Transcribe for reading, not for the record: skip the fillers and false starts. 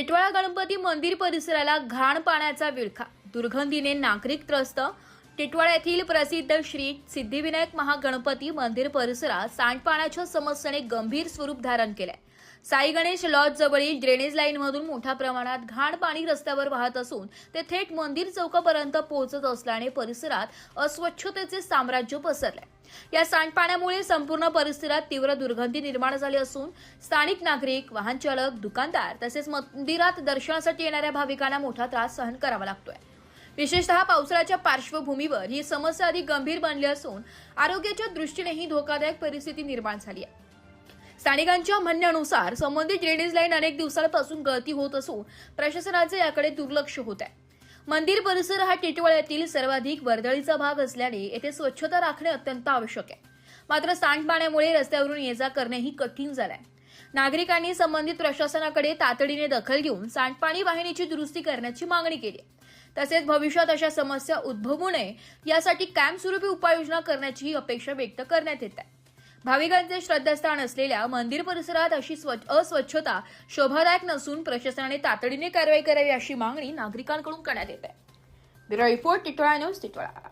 टिटवाळा गणपती मंदिर परिसराला घाण पाण्याचा विळखा, दुर्गंधीने नागरिक त्रस्त। टिटवाळा येथील प्रसिद्ध श्री सिद्धिविनायक महागणपती मंदिर परिसरात सांडपाण्याच्या समस्येने गंभीर स्वरूप धारण केले। साई गणेश लॉज जवळील ड्रेनेज लाईनमधून मोठ्या प्रमाणात घाण पाणी रस्त्यावर वाहत असून ते थेट मंदिर चौकापर्यंत पोहोचत असल्याने परिसरात अस्वच्छतेचे साम्राज्य पसरले। या सांडपाण्यामुळे संपूर्ण परिसरात तीव्र दुर्गंधी निर्माण झाली असून स्थानिक नागरिक, वाहन चालक, दुकानदार तसेच मंदिरात दर्शनासाठी येणाऱ्या भाविकांना मोठा त्रास सहन करावा लागतोय। विशेषतः पावसाळ्याच्या पार्श्वभूमीवर ही समस्या अधिक गंभीर बनली असून आरोग्याच्या दृष्टीनेही धोकादायक परिस्थिती निर्माण झाली आहे। स्थानिकांच्या म्हणण्यानुसार संबंधित ड्रेनेज लाईन अनेक दिवसांपासून गळती होत असून प्रशासनाचे याकडे दुर्लक्ष होत आहे। मंदिर परिसर हा टिटवाळ्यातील सर्वाधिक वर्दळीचा भाग असल्याने येथे स्वच्छता राखणे अत्यंत आवश्यक आहे। मात्र सांडपाण्यामुळे रस्त्यावरून ये-जा करणेही कठीण झाले आहे। नागरिकांनी संबंधित प्रशासनाकडे तातडीने दखल घेऊन सांडपाणी वाहिनीची दुरुस्ती करण्याची मागणी केली आहे। तसेच भविष्यात अशा समस्या उद्भवू नये यासाठी कायमस्वरूपी उपाययोजना करण्याची अपेक्षा व्यक्त करण्यात येत आहे। भाविकांचे श्रद्धास्थान असलेल्या मंदिर परिसरात अशी अस्वच्छता शोभादायक नसून प्रशासनाने तातडीने कारवाई करावी अशी मागणी नागरिकांकडून करण्यात येत आहे। Bureau report, Titwala news, Titwala.